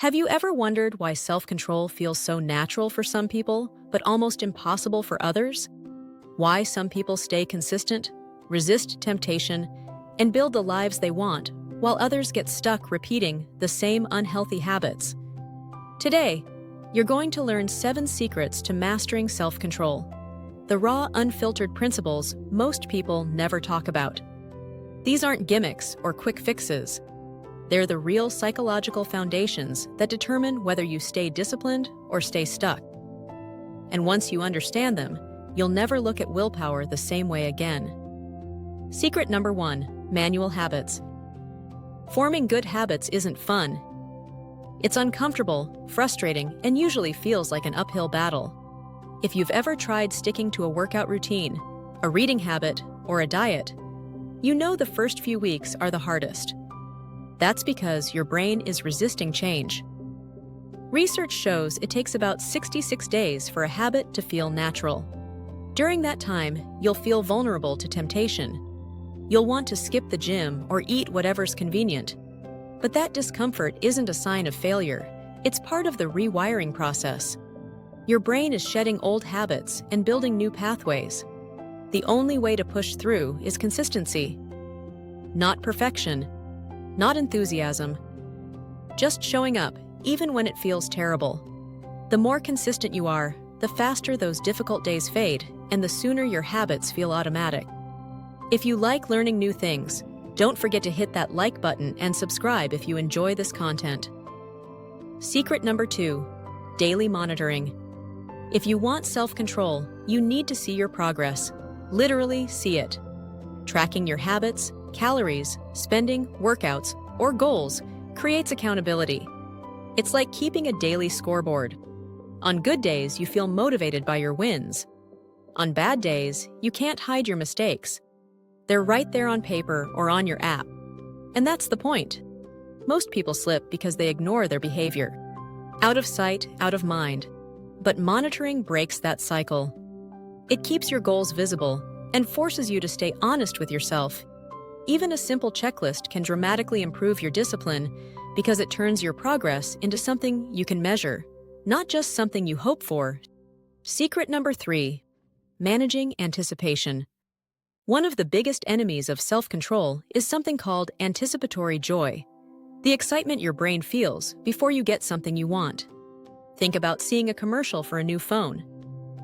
Have you ever wondered why self-control feels so natural for some people, but almost impossible for others? Why some people stay consistent, resist temptation, and build the lives they want, while others get stuck repeating the same unhealthy habits? Today, you're going to learn 7 secrets to mastering self-control. The raw, unfiltered principles most people never talk about. These aren't gimmicks or quick fixes. They're the real psychological foundations that determine whether you stay disciplined or stay stuck. And once you understand them, you'll never look at willpower the same way again. Secret number 1: manual habits. Forming good habits isn't fun. It's uncomfortable, frustrating, and usually feels like an uphill battle. If you've ever tried sticking to a workout routine, a reading habit, or a diet, you know the first few weeks are the hardest. That's because your brain is resisting change. Research shows it takes about 66 days for a habit to feel natural. During that time, you'll feel vulnerable to temptation. You'll want to skip the gym or eat whatever's convenient. But that discomfort isn't a sign of failure. It's part of the rewiring process. Your brain is shedding old habits and building new pathways. The only way to push through is consistency. Not perfection. Not enthusiasm. Just showing up, even when it feels terrible. The more consistent you are, the faster those difficult days fade, and the sooner your habits feel automatic. If you like learning new things, don't forget to hit that like button and subscribe if you enjoy this content. Secret number 2: daily monitoring. If you want self-control, you need to see your progress. Literally see it. Tracking your habits, calories, spending, workouts, or goals creates accountability. It's like keeping a daily scoreboard. On good days, you feel motivated by your wins. On bad days, you can't hide your mistakes. They're right there on paper or on your app. And that's the point. Most people slip because they ignore their behavior. Out of sight, out of mind. But monitoring breaks that cycle. It keeps your goals visible and forces you to stay honest with yourself. Even a simple checklist can dramatically improve your discipline because it turns your progress into something you can measure, not just something you hope for. Secret number 3: managing anticipation. One of the biggest enemies of self-control is something called anticipatory joy, the excitement your brain feels before you get something you want. Think about seeing a commercial for a new phone.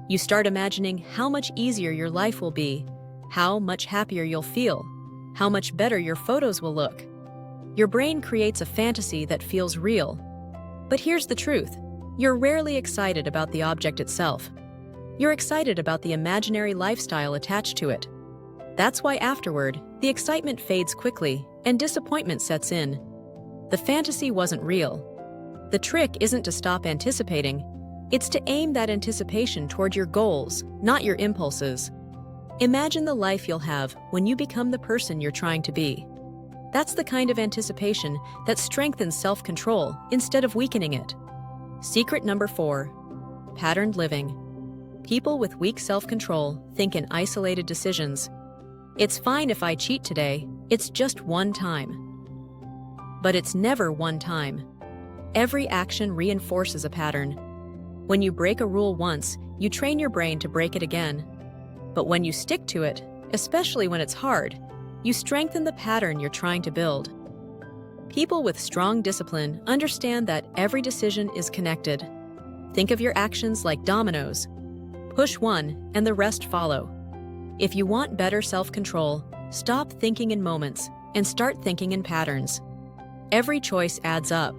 You start imagining how much easier your life will be, how much happier you'll feel, how much better your photos will look. Your brain creates a fantasy that feels real. But here's the truth: you're rarely excited about the object itself. You're excited about the imaginary lifestyle attached to it. That's why afterward, the excitement fades quickly and disappointment sets in. The fantasy wasn't real. The trick isn't to stop anticipating. It's to aim that anticipation toward your goals, not your impulses. Imagine the life you'll have when you become the person you're trying to be. That's the kind of anticipation that strengthens self-control instead of weakening it. Secret number 4: patterned living. People with weak self-control think in isolated decisions. It's fine if I cheat today, it's just one time. But it's never one time. Every action reinforces a pattern. When you break a rule once, you train your brain to break it again. But when you stick to it, especially when it's hard, you strengthen the pattern you're trying to build. People with strong discipline understand that every decision is connected. Think of your actions like dominoes. Push one, and the rest follow. If you want better self-control, stop thinking in moments and start thinking in patterns. Every choice adds up.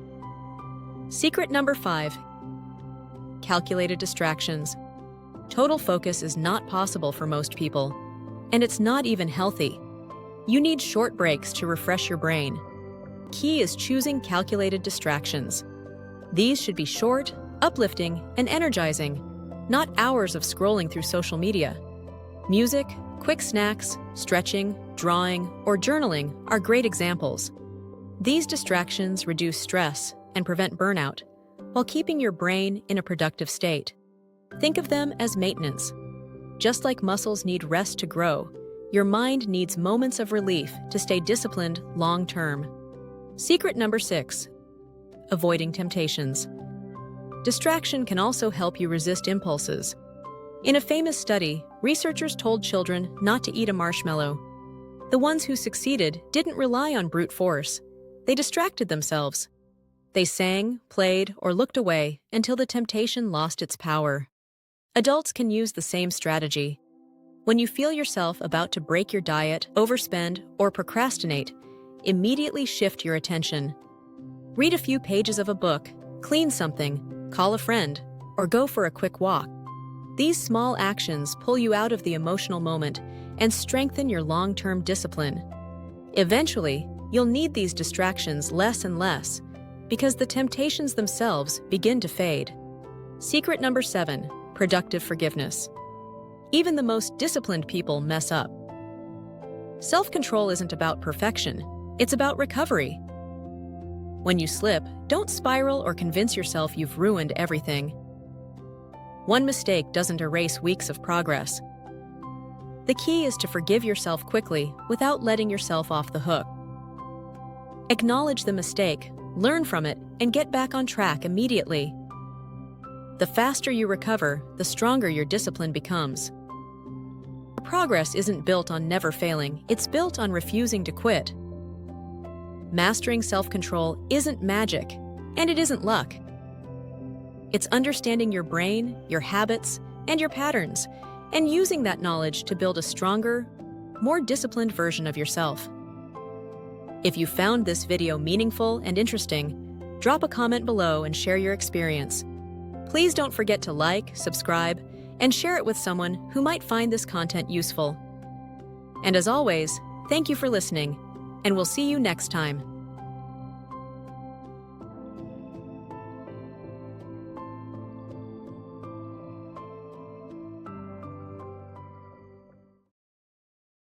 Secret number 5: calculated distractions. Total focus is not possible for most people, and it's not even healthy. You need short breaks to refresh your brain. Key is choosing calculated distractions. These should be short, uplifting, and energizing, not hours of scrolling through social media. Music, quick snacks, stretching, drawing, or journaling are great examples. These distractions reduce stress and prevent burnout, while keeping your brain in a productive state. Think of them as maintenance. Just like muscles need rest to grow, your mind needs moments of relief to stay disciplined long-term. Secret number 6: avoiding temptations. Distraction can also help you resist impulses. In a famous study, researchers told children not to eat a marshmallow. The ones who succeeded didn't rely on brute force. They distracted themselves. They sang, played, or looked away until the temptation lost its power. Adults can use the same strategy. When you feel yourself about to break your diet, overspend, or procrastinate, immediately shift your attention. Read a few pages of a book, clean something, call a friend, or go for a quick walk. These small actions pull you out of the emotional moment and strengthen your long-term discipline. Eventually, you'll need these distractions less and less because the temptations themselves begin to fade. Secret number 7, productive forgiveness. Even the most disciplined people mess up. Self-control isn't about perfection, it's about recovery. When you slip, don't spiral or convince yourself you've ruined everything. One mistake doesn't erase weeks of progress. The key is to forgive yourself quickly without letting yourself off the hook. Acknowledge the mistake, learn from it, and get back on track immediately. The faster you recover, the stronger your discipline becomes. Progress isn't built on never failing, it's built on refusing to quit. Mastering self-control isn't magic, and it isn't luck. It's understanding your brain, your habits, and your patterns, and using that knowledge to build a stronger, more disciplined version of yourself. If you found this video meaningful and interesting, drop a comment below and share your experience. Please don't forget to like, subscribe, and share it with someone who might find this content useful. And as always, thank you for listening, and we'll see you next time.